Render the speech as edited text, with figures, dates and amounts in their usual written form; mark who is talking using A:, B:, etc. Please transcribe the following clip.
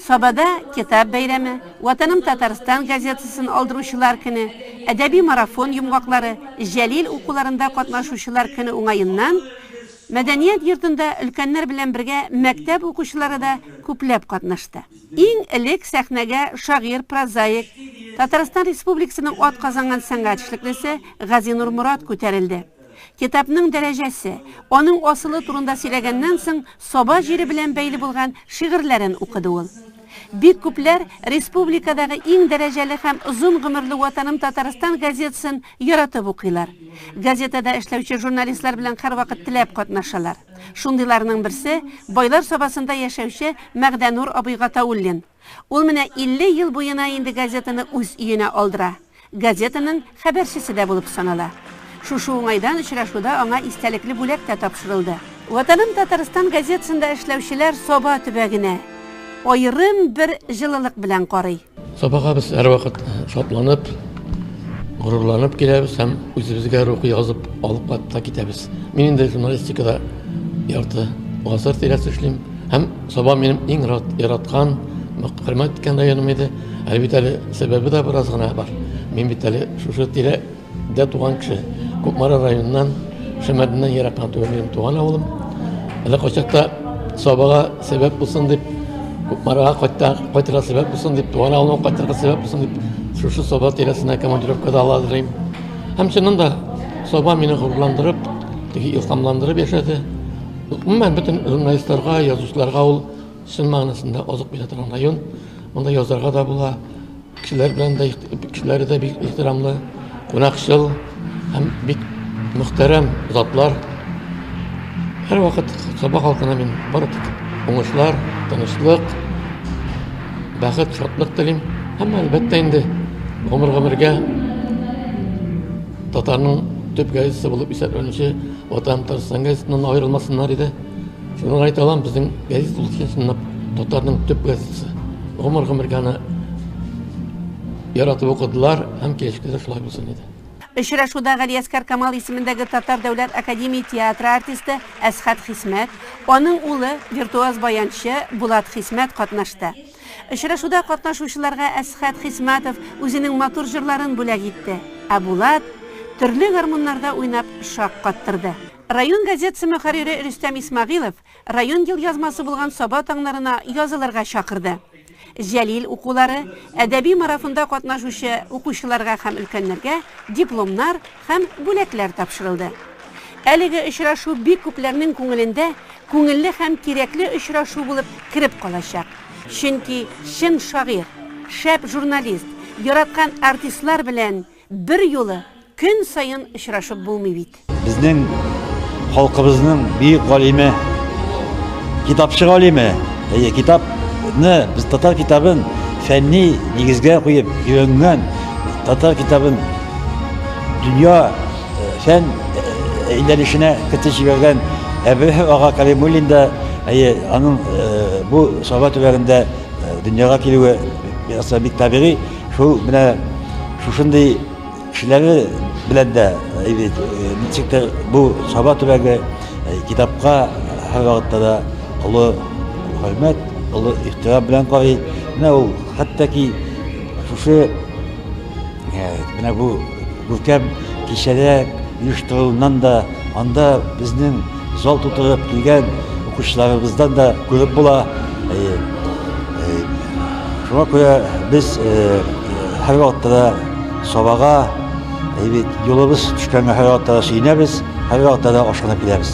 A: Sabada kitap бәйрәме, Ватаным Татарстан газетасын алдыручылар көне, әдәби марафон йомгаклары, җәлил укуларында катнашучылар көне уңаеннан, мәдәният йортында өлкәннәр белән бергә мәктәп укучылары да күпләп катнашты. Иң элек сәхнәгә шагыйрь, прозаик, Татарстан Республикасының атказанган сәнгать эшлеклесе Гази Нурмурат күтәрелде. Китапның дәрәҗәсе, аның асылы турында сөйләгәннән соң Саба җире белән бәйле булган шигырьләрен укыды ул. Бик күпләр республикадагы иң дәрәҗәле һәм озын гомерле Ватаным Татарстан газетасын яратып укыйлар. Газетада эшләүче журналистлар белән һәрвакыт теләп катнашалар. Шундыйларның берсе Байлар Сабасында яшәүче Мәгъдәнур абый Гатауллин. Ул менә 50 ел буена инде газетаны үз өенә алдыра. Газетаның хәбәрчесе дә булып санала. Шушы уңайдан очрашуда аңа истәлекле бүләк тә тапшырылды. Ватаным Татарстан газетасында эшләүчеләр Саба төбәгенә аерым бер җылылык белән карый.
B: Сабага без һәрвакыт шатланып, горурланып киләбез һәм үзебезгә рух язып алып кайтып китәбез. Мин инде журналистикада ярты гасыр тирәсе эшлим һәм Саба минем иң яраткан, хөрмәт иткән районым иде. Әлбәттә, сәбәбе дә бераз гына бар. Мин бит әле шушы тирәдә туган кеше. Күпмара районыннан, Шәмәрдәннән еракка түгел туган авылым. Әле качакта Сабага сәбәп булсын дип, Күпмарага кайтырга сәбәп булсын дип, туган авылыма кайтырга сәбәп булсын дип, шушы Саба тирәсенә командировкада аладырым. Һәм чыннан да Саба мине гурландырып, илһамландырып яшәде. Мен бөтен журналистларга, язучыларга ул чын мәгънәсендә азык бирә торган район. Монда язарга да була, кешеләр белән дә кешеләре дә бик ихтирамлы, кунакчыл һәм бик мөхтәрәм затлар. Һәрвакыт Саба халкына мин бары тик уңышлар, тынычлык, бәхет, шатлык телим. Һәм әлбәттә инде гомергә Татарның төп газетасы булып исәпләнүче Ватаным Татарстан газетасыннан аерылмасыннар иде. Шуны әйтә алам, безнең газета ул Татарның төп газетасы. Гомергә яратып укыдылар һәм киләчәктә шулай булсын иде.
A: Очрашуда Галиәскәр Камал исемендәге Татар дәүләт академия театры артисты Әсхәт Хисмәт, аның улы виртуоз баянчы Булат Хисмәт катнашты. Очрашуда катнашучыларга Әсхәт Хисмәтов үзенең матур җырларын бүләк итте, ә Булат төрле гармуннарда уйнап шак каттырды. Район газетасы мөхәррире Рөстәм Исмәгыйлов район ел язмасы булган Саба таңнарына язылырга чакырды. Җәлил укулары, әдәби марафонда катнашучы укучыларга һәм өлкәннәргә дипломнар һәм бүләкләр тапшырылды. Әлеге очрашу бик күпләрнең күңелендә күңелле һәм кирәкле очрашу булып киреп калачак. Чөнки чын шагыйрь, шәп журналист, яраткан артистлар белән бер юлы көн сайын очрашып булмый бит.
C: Безнең халкыбызның бик галиме, китапчы галиме, biz Tatar kitabın fenni nigizgə qoyub yönlən Tatar kitabın dünya fen ilerişine katışıverən Əbühü Ağa Karimulin de onun bu Saba töverində dünyaya kilüge biraz bir tabiri şuşunday kişileri bilen de çıktı bu Saba töverge kitapka her vakitte da ulu hürmet ulu ihtiram bilen qarayı. O hatta ki şuşu bu görkem kişiler uyuşturulundan da anda bizning zol tutup kelgan o'quvchilarimizdan da ko'rib bo'la. Shunga ko'ra biz har vaqtda Sabaga yo'limiz tushgan har vaqtda suyunamiz, har vaqtda oshxona bilamiz.